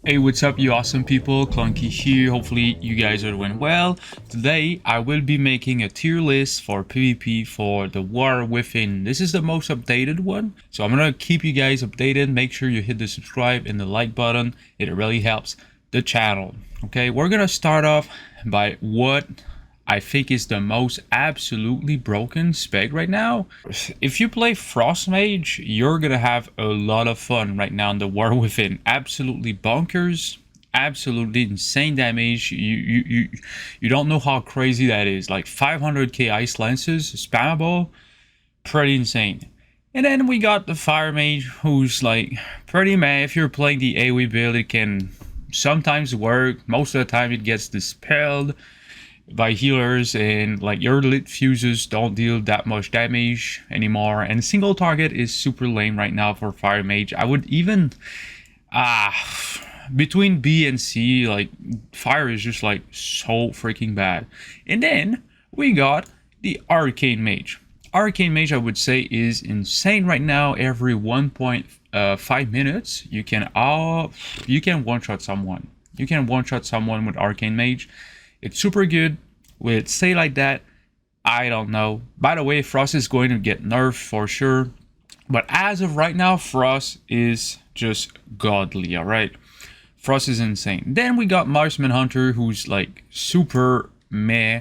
Hey, what's up, you awesome people? Clunky here. Hopefully you guys are doing well. Today I will be making a tier list for PvP for the War Within. This is the most updated one, so I'm gonna keep you guys updated. Make sure you hit the subscribe and the like button. It really helps the channel. Okay, we're gonna start off by what I think is the most absolutely broken spec right now. If you play Frost Mage, you're gonna have a lot of fun right now in the War Within. Absolutely bonkers, absolutely insane damage. You don't know how crazy that is. Like 500k ice lances, spammable, pretty insane. And then we got the Fire Mage, who's like pretty meh. If you're playing the AoE build, it can sometimes work. Most of the time it gets dispelled by healers, and like your lit fuses don't deal that much damage anymore, and single target is super lame right now for Fire Mage. I would even between B and C, like fire is just like so freaking bad. And then we got the Arcane Mage. Arcane Mage, I would say, is insane right now. Every 1.5 minutes you can one-shot someone. You can one-shot someone with Arcane Mage. It's super good. Will it stay like that? I don't know. By the way, Frost is going to get nerfed for sure. But as of right now, Frost is just godly, alright? Frost is insane. Then we got Mage and Hunter, who's like super meh.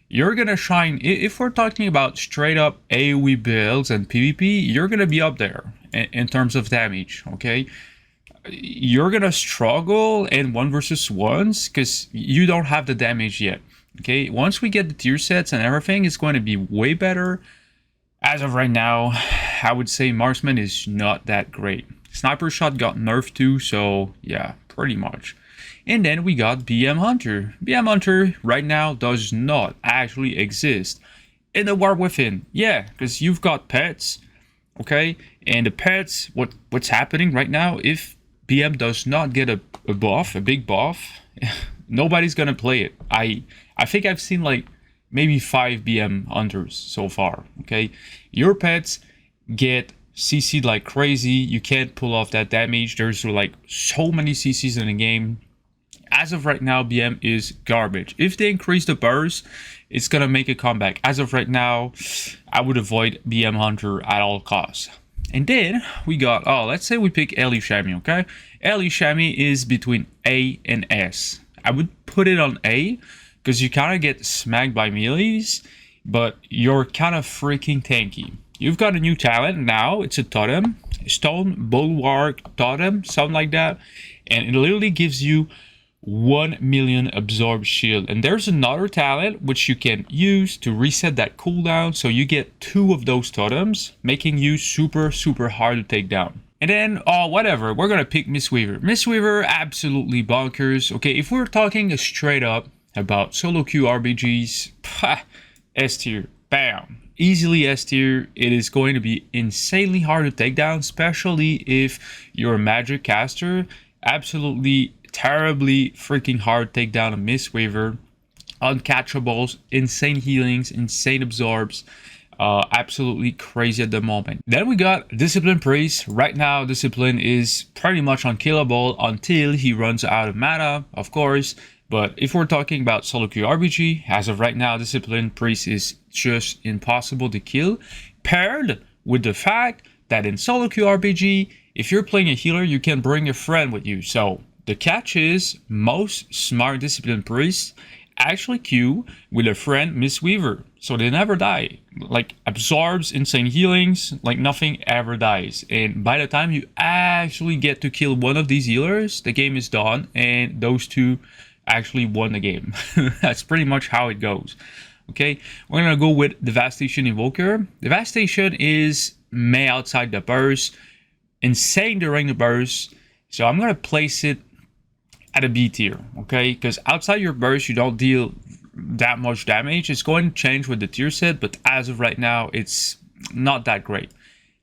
You're gonna shine. If we're talking about straight up AoE builds and PvP, you're gonna be up there in terms of damage, okay? You're gonna struggle in 1 versus 1s because you don't have the damage yet. Okay, once we get the tier sets and everything, it's going to be way better. As of right now, I would say Marksman is not that great. Sniper shot got nerfed too, so yeah, pretty much. And then we got BM Hunter. BM Hunter right now does not actually exist in the War Within. Yeah, because you've got pets, okay, and the pets, what's happening right now, if BM does not get a buff, a big buff, nobody's gonna play it. I think I've seen like maybe 5 BM Hunters so far, okay? Your pets get CC'd like crazy. You can't pull off that damage. There's like so many CCs in the game. As of right now, BM is garbage. If they increase the burst, it's gonna make a comeback. As of right now, I would avoid BM Hunter at all costs. And then we got, let's say we pick Ellie Shami, okay? Ellie Shami is between A and S. I would put it on A because you kind of get smacked by melees, but you're kind of freaking tanky. You've got a new talent now. It's a totem, stone bulwark totem, something like that. And it literally gives you 1 million absorb shield. And there's another talent which you can use to reset that cooldown, so you get 2 of those totems, making you super hard to take down. And then whatever, we're gonna pick Mistweaver. Mistweaver, absolutely bonkers. Okay, if we're talking straight up about solo queue RBGs, S tier, bam, easily S tier. It is going to be insanely hard to take down, especially if you're a magic caster. Absolutely terribly freaking hard to take down a Mistweaver. Uncatchables, insane healings, insane absorbs. Absolutely crazy at the moment. Then we got Discipline Priest. Right now, Discipline is pretty much unkillable until he runs out of mana, of course. But if we're talking about solo queue RBG, as of right now, Discipline Priest is just impossible to kill. Paired with the fact that in solo queue RPG, if you're playing a healer, you can bring a friend with you. So the catch is most smart Discipline Priests actually queue with a friend Mistweaver, so they never die. Like absorbs insane healings, like nothing ever dies. And by the time you actually get to kill one of these healers, the game is done, and those two actually won the game. That's pretty much how it goes. Okay, we're gonna go with Devastation Evoker. Devastation is meh outside the burst, insane during the burst, so I'm gonna place it at a B tier, okay? Because outside your burst, you don't deal that much damage. It's going to change with the tier set, but as of right now, it's not that great.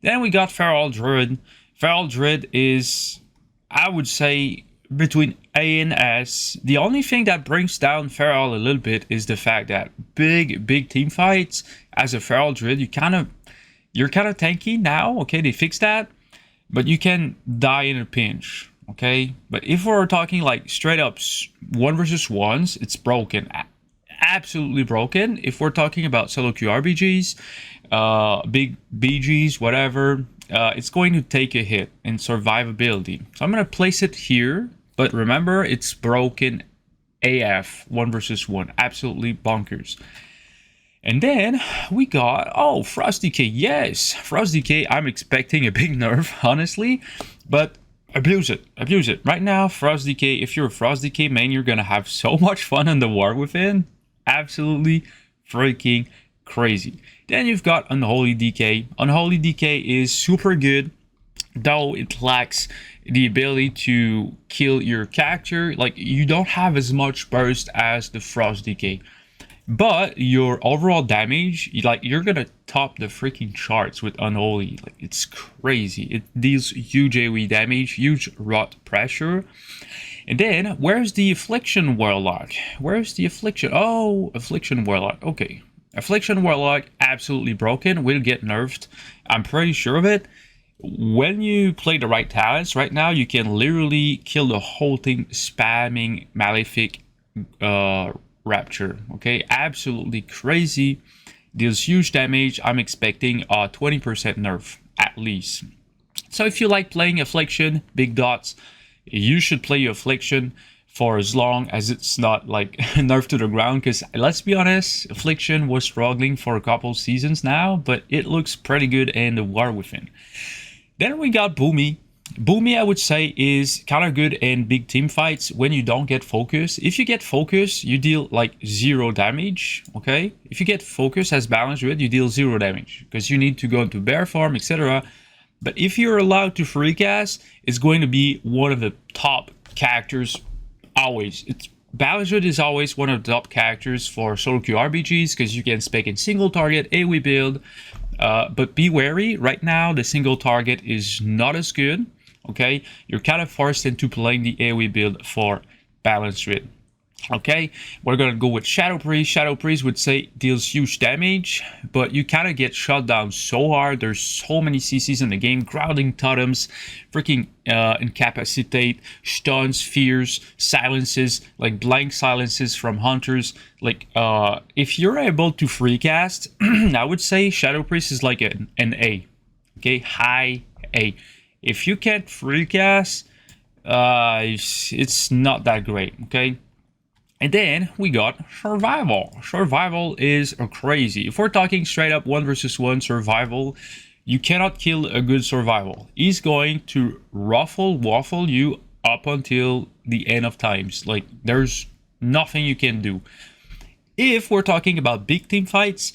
Then we got Feral Druid. Feral Druid is, I would say, between A and S. The only thing that brings down Feral a little bit is the fact that big team fights, as a Feral Druid, you're kind of tanky now. Okay, they fixed that, but you can die in a pinch. okay? But if we're talking like straight up one versus ones, it's broken. Absolutely broken. If we're talking about solo queue RBGs, big BGs, whatever, it's going to take a hit in survivability. So I'm going to place it here, but remember, it's broken AF, one versus one. Absolutely bonkers. And then we got, oh, Frost Decay. Yes, Frost Decay, I'm expecting a big nerf, honestly, but abuse it. Abuse it. Right now, Frost Decay, if you're a Frost Decay main, you're going to have so much fun in the War Within. Absolutely freaking crazy. Then you've got Unholy Decay. Unholy Decay is super good, though it lacks the ability to kill your character. Like, you don't have as much burst as the Frost Decay, but your overall damage, you're gonna top the freaking charts with Unholy. Like, it's crazy. It deals huge AoE damage, huge rot pressure. And then, where's the Affliction Warlock? Where's the Affliction? Oh, Affliction Warlock. Okay. Affliction Warlock, absolutely broken. Will get nerfed. I'm pretty sure of it. When you play the right talents, right now, you can literally kill the whole thing spamming Malefic Rapture. Okay, absolutely crazy. Deals huge damage. I'm expecting a 20% nerf, at least. So if you like playing Affliction, big dots, you should play your Affliction for as long as it's not like nerfed to the ground, because let's be honest, Affliction was struggling for a couple seasons now, but it looks pretty good in the War Within. Then we got Boomy. Boomy, I would say, is kind of good in big team fights when you don't get focus. If you get focus, you deal like 0 damage, okay? If you get focus as balanced Druid, you deal 0 damage because you need to go into bear farm, etc. But if you're allowed to free cast, it's going to be one of the top characters always. Balanced Druid is always one of the top characters for solo queue RBGs because you can spec in single target AoE build. But be wary, right now the single target is not as good, okay? You're kind of forced into playing the AoE build for Balanced Druid. Okay, we're gonna go with Shadow Priest. Shadow Priest would say deals huge damage, but you kind of get shot down so hard. There's so many CCs in the game, grounding totems, freaking incapacitate, stuns, fears, silences, like blank silences from hunters. Like if you're able to free cast, I would say Shadow Priest is like an A, okay, high A. If you can't free cast, it's not that great, okay? And then we got Survival. Survival is crazy. If we're talking straight up 1 versus 1 survival, you cannot kill a good survival. He's going to waffle you up until the end of times. Like, there's nothing you can do. If we're talking about big team fights,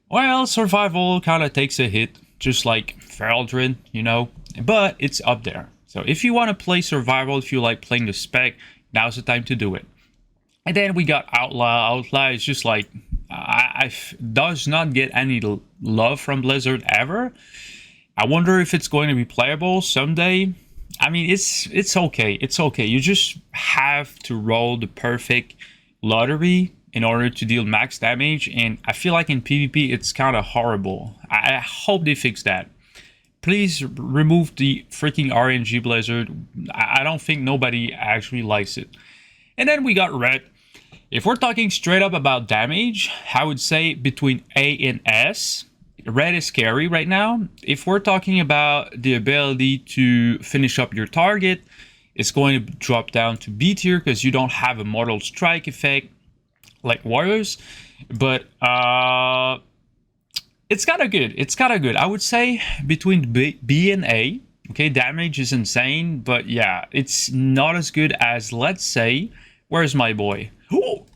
well, survival kind of takes a hit, just like Feraldrin, you know, but it's up there. So if you want to play survival, if you like playing the spec, now's the time to do it. And then we got Outlaw. Outlaw is just like, does not get any love from Blizzard ever. I wonder if it's going to be playable someday. I mean, it's okay. It's okay. You just have to roll the perfect lottery in order to deal max damage. And I feel like in PvP, it's kind of horrible. I hope they fix that. Please remove the freaking RNG, Blizzard. I don't think nobody actually likes it. And then we got Red. If we're talking straight up about damage, I would say between A and S, Red is scary right now. If we're talking about the ability to finish up your target, it's going to drop down to B tier because you don't have a Mortal Strike effect like Warriors. But it's kind of good. It's kind of good. I would say between B and A. Okay, damage is insane, but yeah, it's not as good as, let's say, where's my boy? Ooh,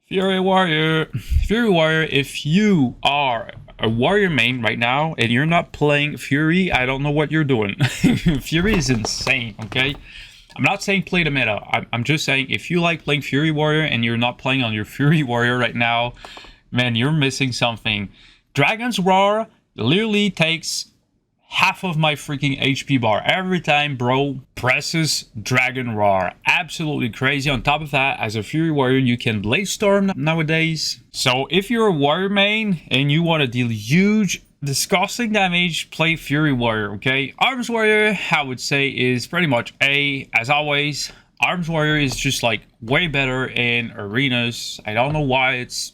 Fury Warrior. Fury Warrior, if you are a Warrior main right now and you're not playing Fury, I don't know what you're doing. Fury is insane, okay? I'm not saying play the meta. I'm just saying if you like playing Fury Warrior and you're not playing on your Fury Warrior right now, man, you're missing something. Dragon's Roar literally takes half of my freaking HP bar every time bro presses Dragon Roar. Absolutely crazy. On top of that, as a Fury Warrior, you can Blade Storm nowadays. So if you're a Warrior main and you want to deal huge Disgusting damage, play Fury Warrior, okay? Arms Warrior, I would say, is pretty much A, as always. Arms Warrior is just like way better in arenas. I don't know why it's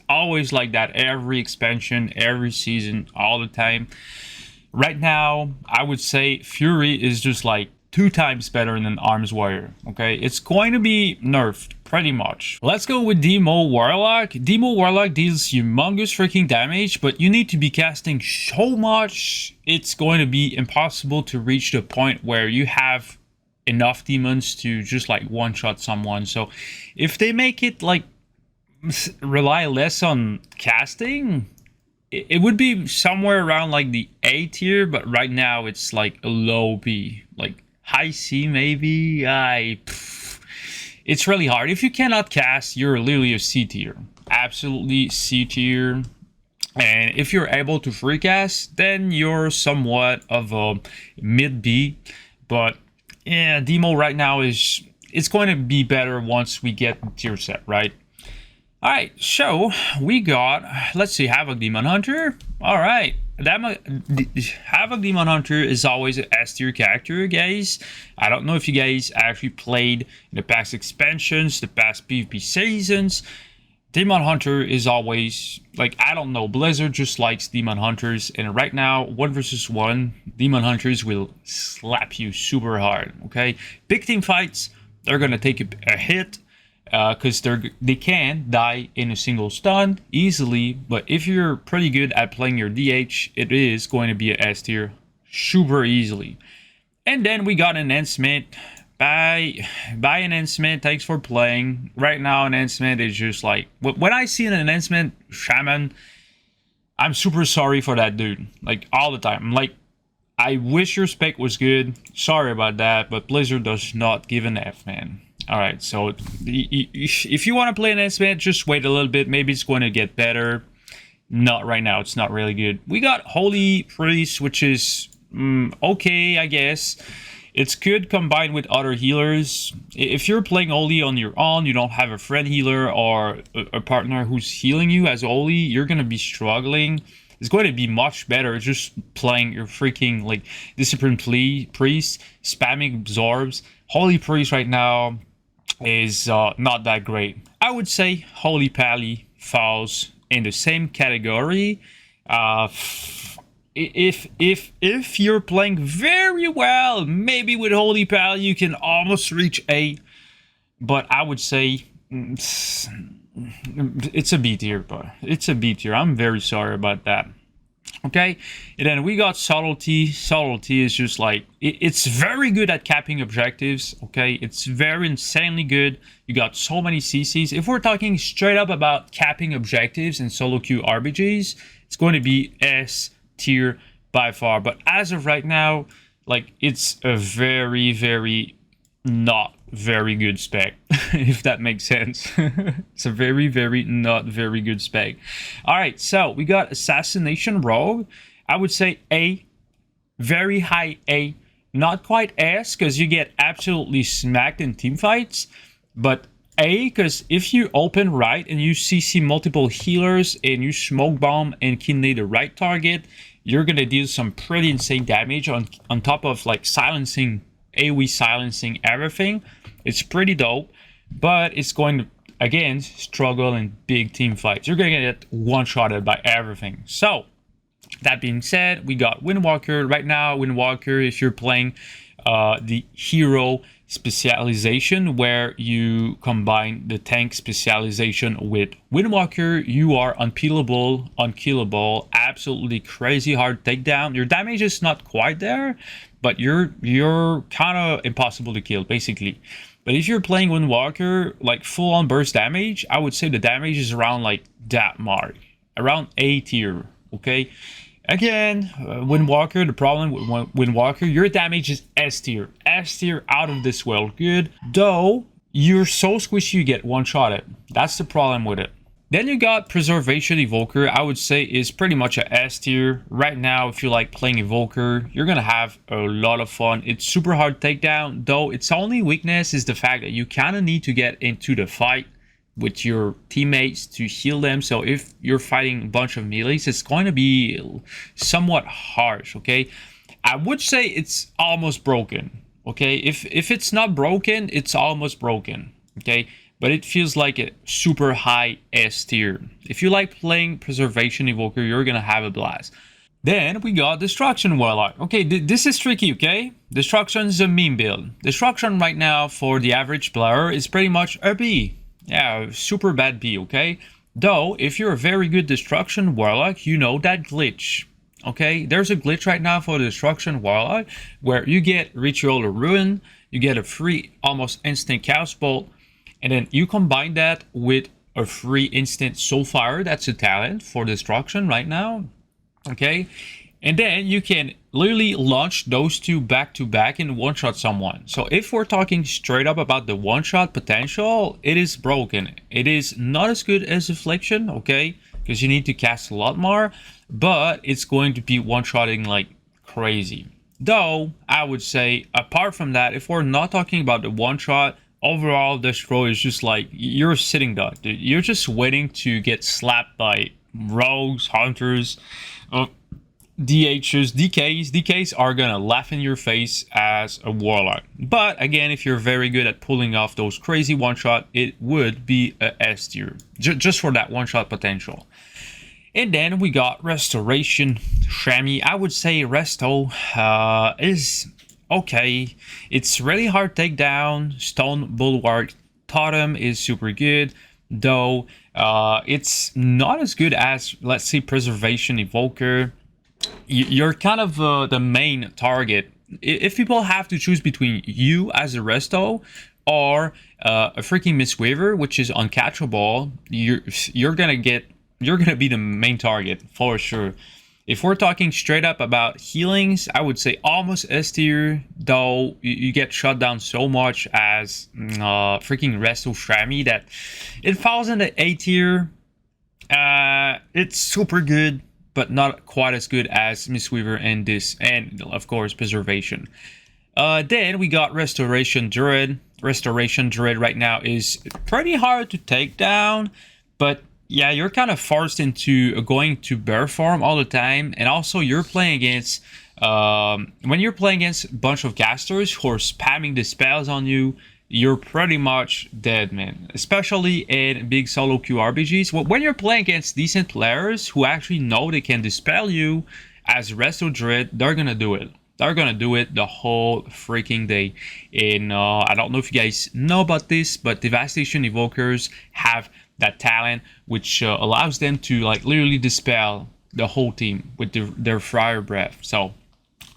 always like that every expansion, every season, all the time. Right now, I would say Fury is just like 2 times better than Arms Warrior, okay? It's going to be nerfed, pretty much. Let's go with Demo Warlock. Demo Warlock deals humongous freaking damage, but you need to be casting so much, it's going to be impossible to reach the point where you have enough demons to just like one-shot someone. So if they make it like rely less on casting, it would be somewhere around like the A tier, but right now it's like a low B, like high C maybe. It's really hard. If you cannot cast, you're literally a C tier, absolutely C tier. And if you're able to free cast, then you're somewhat of a mid B. But yeah, Demo right now it's going to be better once we get the tier set, right? Alright, so we got, let's see, Havoc Demon Hunter. Alright, Havoc Demon Hunter is always an S tier character, guys. I don't know if you guys actually played in the past expansions, the past PvP seasons. Demon Hunter is always, like, I don't know, Blizzard just likes Demon Hunters. And right now, 1 versus 1, Demon Hunters will slap you super hard, okay? Big team fights, they're gonna take a hit. Because they can die in a single stun easily, but if you're pretty good at playing your DH, it is going to be a S tier super easily. And then we got Enhancement. Buy Enhancement, thanks for playing. Right now, Enhancement is just like, when I see an Enhancement Shaman, I'm super sorry for that dude, like all the time. I'm like, I wish your spec was good, sorry about that, but Blizzard does not give an F, man. Alright, so if you want to play an Enhancement, just wait a little bit. Maybe it's going to get better. Not right now. It's not really good. We got Holy Priest, which is okay, I guess. It's good combined with other healers. If you're playing Holy on your own, you don't have a friend healer or a partner who's healing you as Holy, you're going to be struggling. It's going to be much better just playing your freaking like Discipline Priest, spamming absorbs. Holy Priest right now is not that great. I would say Holy Pally falls in the same category. If you're playing very well, maybe with Holy Pally you can almost reach A, but I would say it's a B tier, but it's a B tier. I'm very sorry about that. Okay, and then we got Subtlety. Subtlety is just like, it's very good at capping objectives, okay? It's very insanely good. You got so many CCs. If we're talking straight up about capping objectives in solo queue RPGs, it's going to be S tier by far. But as of right now, like, it's a very, very not very good spec, if that makes sense. It's a very, very not very good spec. All right, so we got Assassination Rogue. I would say A, very high A, not quite S, because you get absolutely smacked in team fights, but A, because if you open right and you CC multiple healers and you smoke bomb and kidney the right target, you're gonna deal some pretty insane damage on top of like silencing, AoE silencing everything. It's pretty dope, but it's going to, again, struggle in big team fights. You're going to get one-shotted by everything. So, that being said, we got Windwalker. Right now, Windwalker, if you're playing the hero specialization, where you combine the tank specialization with Windwalker, you are unpeelable, unkillable, absolutely crazy hard takedown. Your damage is not quite there, but you're kind of impossible to kill, basically. But if you're playing Windwalker, like full-on burst damage, I would say the damage is around like that mark, around A tier, okay? Again, Windwalker, the problem with Windwalker, your damage is S tier. S tier out of this world good, though you're so squishy you get one-shotted. That's the problem with it. Then you got Preservation Evoker, I would say is pretty much a S tier. Right now, if you like playing Evoker, you're gonna have a lot of fun. It's super hard takedown, though its only weakness is the fact that you kind of need to get into the fight with your teammates to heal them. So if you're fighting a bunch of melees, it's going to be somewhat harsh, okay? I would say it's almost broken, okay? If it's not broken, it's almost broken, okay? But it feels like a super high S tier. If you like playing Preservation Evoker, you're gonna have a blast. Then we got Destruction Warlock. Okay, this is tricky, okay? Destruction is a meme build. Destruction right now for the average player is pretty much a B. Yeah, super bad B, okay? Though, if you're a very good Destruction Warlock, you know that glitch. Okay, there's a glitch right now for the Destruction Warlock where you get Ritual of Ruin, you get a free almost instant Chaos Bolt, and then you combine that with a free instant Soulfire. That's a talent for Destruction right now. Okay, and then you can literally launch those two back to back and one-shot someone. So if we're talking straight up about the one-shot potential, it is broken. It is not as good as Affliction, okay, because you need to cast a lot more, but it's going to be one-shotting like crazy. Though, I would say, apart from that, if we're not talking about the one-shot, overall, this role is just like, you're a sitting duck, dude. You're just waiting to get slapped by rogues, hunters, DHs, DKs. DKs are gonna laugh in your face as a warlock. But again, if you're very good at pulling off those crazy one-shot, it would be a S tier, just for that one-shot potential. And then we got Restoration Chamois. I would say Resto is okay. It's really hard takedown. Stone Bulwark Totem is super good, though it's not as good as, let's say, Preservation Evoker. You're kind of the main target. If people have to choose between you as a resto or a freaking Mistweaver, which is uncatchable, you're gonna be the main target for sure. If we're talking straight up about healings, I would say almost S tier, though you get shut down so much as freaking Resto Chamois that it falls in the A tier. It's super good, but not quite as good as Mistweaver and this, and of course Preservation. Then we got Restoration Druid. Restoration Druid right now is pretty hard to take down, but yeah, you're kind of forced into going to bear farm all the time, and also you're playing against when you're playing against a bunch of casters who are spamming the spells on you, you're pretty much dead, man. Especially in big solo queue RPGs. When you're playing against decent players who actually know they can dispel you as Resto Druid, they're gonna do it. They're gonna do it the whole freaking day. And I don't know if you guys know about this, but Devastation Evokers have that talent which allows them to like literally dispel the whole team with their Fire Breath. So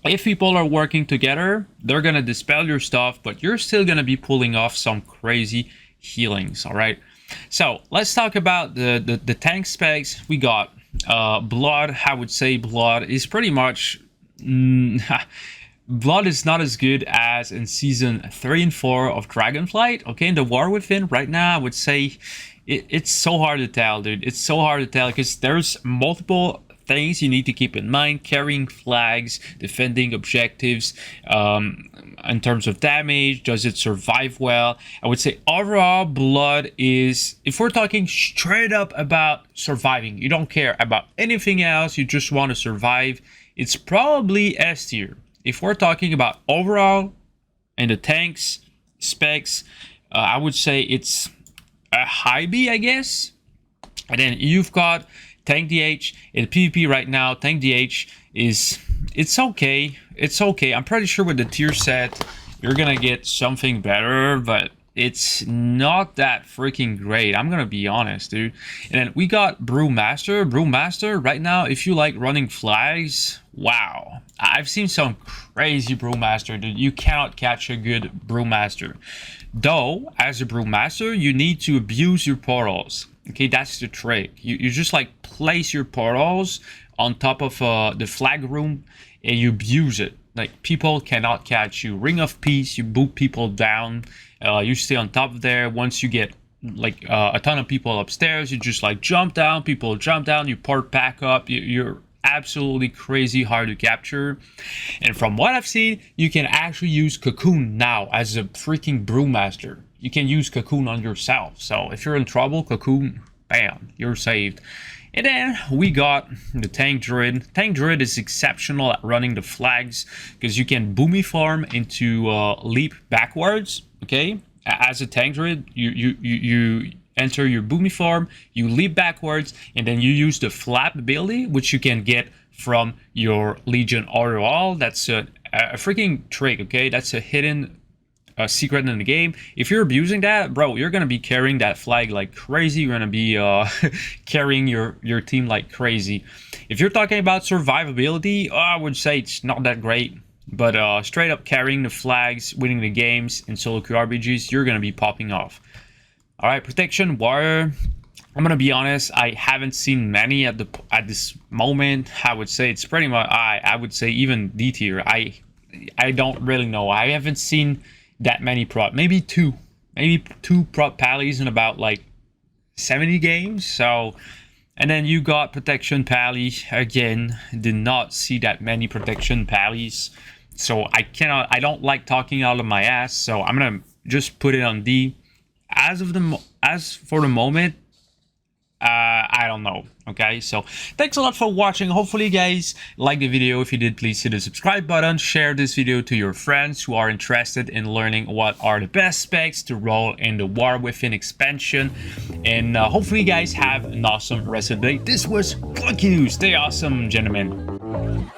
if people are working together, they're gonna dispel your stuff, but you're still gonna be pulling off some crazy healings. All right, so let's talk about the tank specs. We got Blood. I would say Blood is pretty much Blood is not as good as in season 3 and 4 of Dragonflight. Okay, in the War Within right now, I would say it's so hard to tell, dude. It's so hard to tell because there's multiple things you need to keep in mind: carrying flags, defending objectives, in terms of damage, does it survive well? I would say overall Blood is, if we're talking straight up about surviving, you don't care about anything else, you just want to survive, it's probably S tier. If we're talking about overall and the tanks specs, I would say it's a high B, I guess. And then you've got Tank DH in PvP right now. Tank DH it's okay. It's okay. I'm pretty sure with the tier set, you're gonna get something better, but it's not that freaking great. I'm gonna be honest, dude. And then we got Brewmaster. Brewmaster right now, if you like running flags, wow. I've seen some crazy Brewmaster, dude. You cannot catch a good Brewmaster. Though, as a Brewmaster, you need to abuse your portals. Okay, that's the trick. You just like place your portals on top of the flag room and you abuse it. Like, people cannot catch you. Ring of Peace, you boot people down. You stay on top of there. Once you get like a ton of people upstairs, you just like jump down. People jump down. You port back up. You're absolutely crazy hard to capture. And from what I've seen, you can actually use Cocoon now as a freaking Brewmaster. you can use Cocoon on yourself. So if you're in trouble, Cocoon, bam, you're saved. And then we got the Tank Druid. Tank Druid is exceptional at running the flags because you can boomy farm into leap backwards. Okay, as a Tank Druid, you enter your boomy farm, you leap backwards, and then you use the flap ability, which you can get from your Legion Auto. That's a freaking trick. Okay, that's a hidden secret in the game. If you're abusing that, bro, you're gonna be carrying that flag like crazy. You're gonna be carrying your team like crazy. If you're talking about survivability, I would say it's not that great, but straight up carrying the flags, winning the games in solo queue RPGs, you're gonna be popping off. All right, Protection Warrior, I'm gonna be honest, I haven't seen many at this moment. I would say it's pretty much I would say even D tier. I don't really know. I haven't seen that many prop, maybe two prop pallies in about like 70 games. So, and then you got Protection Pally. Again, did not see that many Protection Pallies, so I don't like talking out of my ass, so I'm gonna just put it on D. As for the moment, I don't know. Okay, so thanks a lot for watching. Hopefully you guys like the video. If you did, please hit the subscribe button, share this video to your friends who are interested in learning what are the best specs to roll in the War Within expansion, and hopefully you guys have an awesome rest of the day. This was Clunky News. Stay awesome, gentlemen.